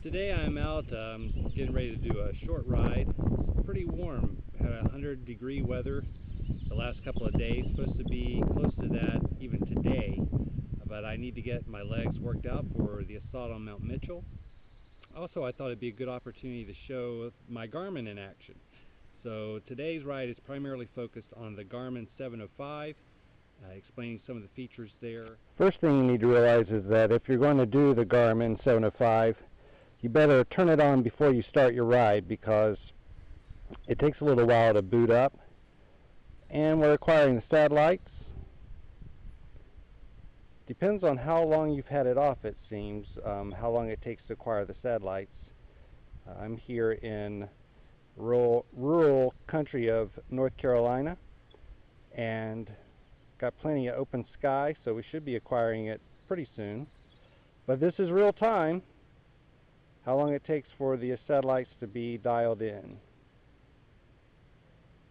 Today I'm out getting ready to do a short ride. It's pretty warm, had 100-degree weather the last couple of days, supposed to be close to that even today, but I need to get my legs worked out for the assault on Mount Mitchell. Also, I thought it'd be a good opportunity to show my Garmin in action. So today's ride is primarily focused on the Garmin 705, explaining some of the features there. First thing you need to realize is that if you're going to do the Garmin 705, you better turn it on before you start your ride, because it takes a little while to boot up, and we're acquiring the satellites. Depends on how long you've had it off, it seems, how long it takes to acquire the satellites. I'm here in rural country of North Carolina and got plenty of open sky, so we should be acquiring it pretty soon. But this is real time, how long it takes for the satellites to be dialed in.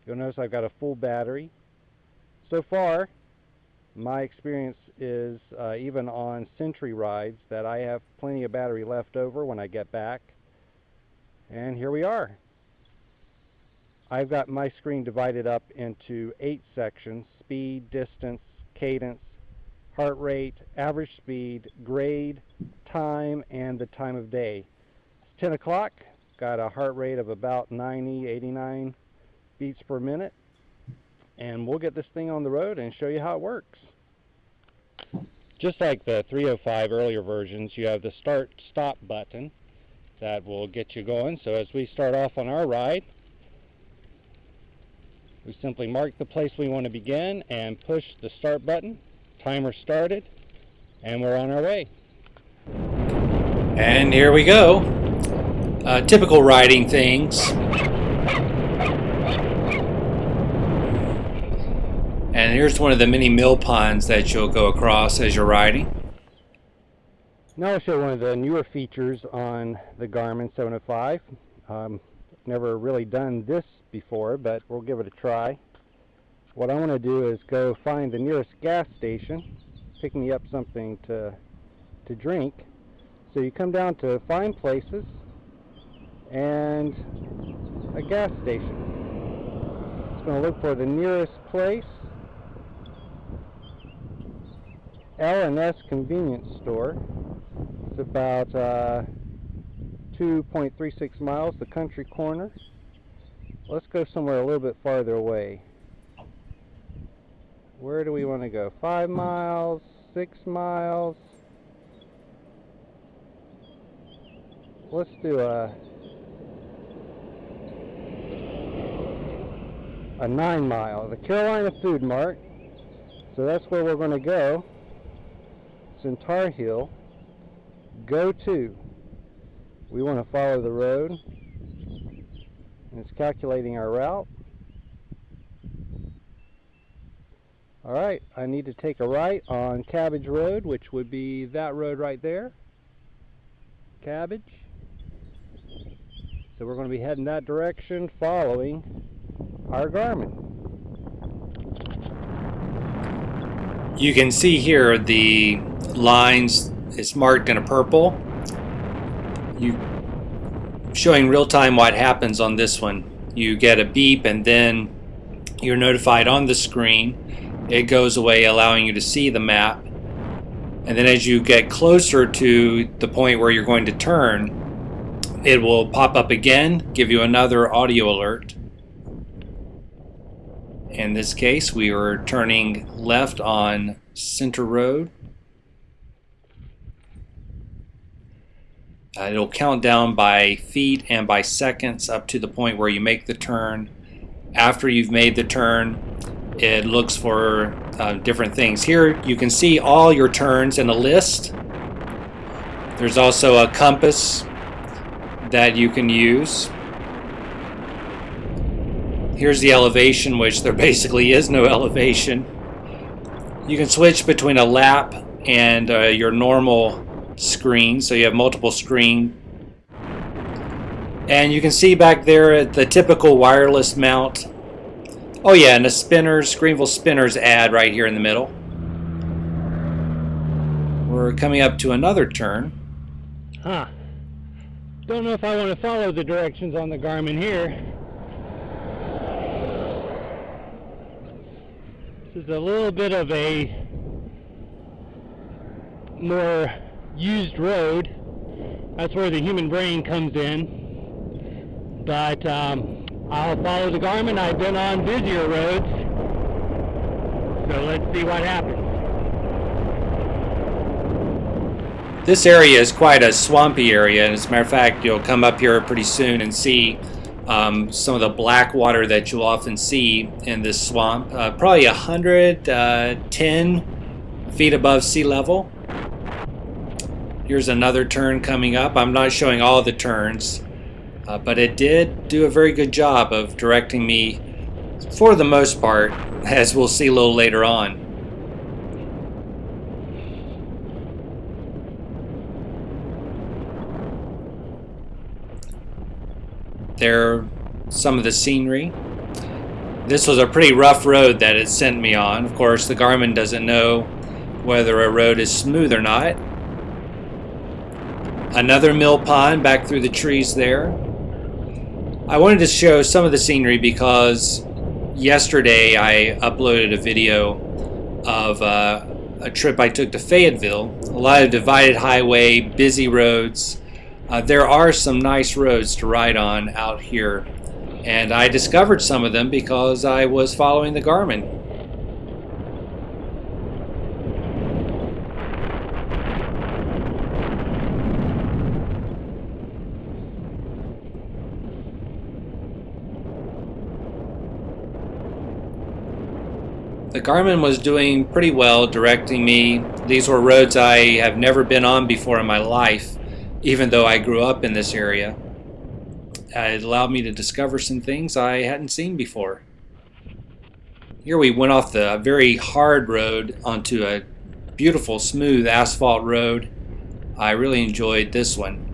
You'll notice I've got a full battery. So far, my experience is even on Century rides that I have plenty of battery left over when I get back. And here we are. I've got my screen divided up into 8 sections: speed, distance, cadence, heart rate, average speed, grade, time, and the time of day. It's 10 o'clock, got a heart rate of about 90, 89 beats per minute, and we'll get this thing on the road and show you how it works. Just like the 305 earlier versions, you have the start-stop button that will get you going. So as we start off on our ride, we simply mark the place we want to begin and push the start button. Timer started, and we're on our way. And here we go. Typical riding things. And here's one of the many mill ponds that you'll go across as you're riding. Now I'll show one of the newer features on the Garmin 705. Never really done this before, but we'll give it a try. What I want to do is go find the nearest gas station, pick me up something to drink. So you come down to find places and a gas station. It's going to look for the nearest place. L&S convenience store. It's about 2.36 miles, the country corner. Let's go somewhere a little bit farther away. Where do we want to go? 5 miles, 6 miles. Let's do a 9 mile, the Carolina Food Mart. So that's where we're going to go. It's in Tar Heel. Go to. We want to follow the road. And it's calculating our route. Alright, I need to take a right on Cabbage Road, which would be that road right there. Cabbage. So we're going to be heading that direction, following our Garmin. You can see here the lines is marked in a purple. Showing real time what happens on this one. You get a beep and then you're notified on the screen. It goes away, allowing you to see the map. And then as you get closer to the point where you're going to turn, it will pop up again, give you another audio alert. In this case, we are turning left on Center Road. It'll count down by feet and by seconds up to the point where you make the turn. After you've made the turn, it looks for different things. Here you can see all your turns in a list. There's also a compass that you can use. Here's the elevation, which there basically is no elevation. You can switch between a lap and your normal screen, so you have multiple screen. And you can see back there at the typical wireless mount. Oh yeah, and the spinners, Greenville Spinners ad right here in the middle. We're coming up to another turn. Don't know if I want to follow the directions on the Garmin here. This is a little bit of a more used road. That's where the human brain comes in. But I'll follow the Garmin. I've been on busier roads. So let's see what happens. This area is quite a swampy area, and as a matter of fact, you'll come up here pretty soon and see some of the black water that you'll often see in this swamp. Probably 110 feet above sea level. Here's another turn coming up. I'm not showing all the turns, but it did do a very good job of directing me for the most part, as we'll see a little later on. There, some of the scenery. This was a pretty rough road that it sent me on. Of course, the Garmin doesn't know whether a road is smooth or not. Another mill pond back through the trees there. I wanted to show some of the scenery because yesterday I uploaded a video of a trip I took to Fayetteville. A lot of divided highway, busy roads. There are some nice roads to ride on out here, and I discovered some of them because I was following the Garmin. The Garmin was doing pretty well directing me. These were roads I have never been on before in my life, even though I grew up in this area. It allowed me to discover some things I hadn't seen before. Here we went off the very hard road onto a beautiful smooth asphalt road. I really enjoyed this one.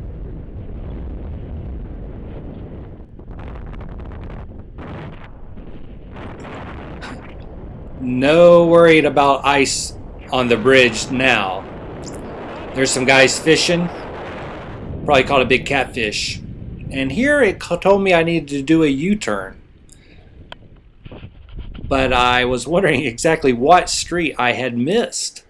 No worried about ice on the bridge now. There's some guys fishing. Probably caught a big catfish. And here it told me I needed to do a U-turn. But I was wondering exactly what street I had missed.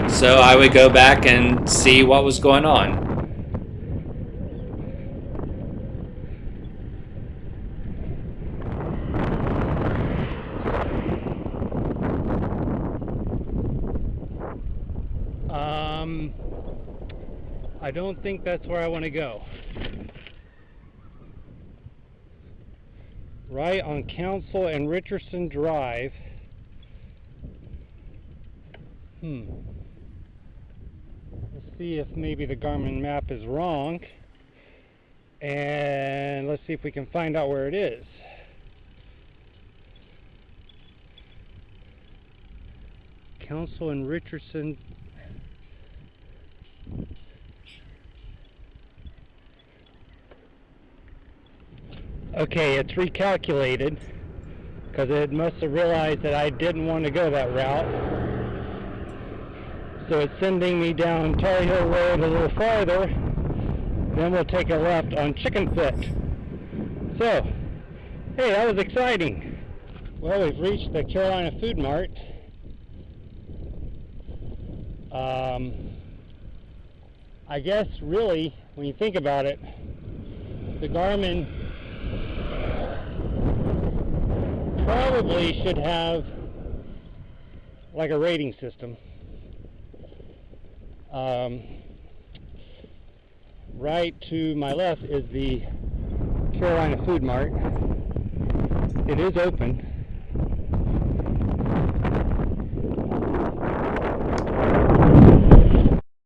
So I would go back and see what was going on. I don't think that's where I want to go. Right on Council and Richardson Drive. Let's see if maybe the Garmin map is wrong. And let's see if we can find out where it is. Council and Richardson. Okay, it's recalculated because it must have realized that I didn't want to go that route. So it's sending me down Tar Hill Road a little farther. Then we'll take a left on Chicken Foot. So, hey, that was exciting. Well, we've reached the Carolina Food Mart. I guess really, when you think about it, the Garmin probably should have like a rating system. Right to my left is the Carolina Food Mart. It is open.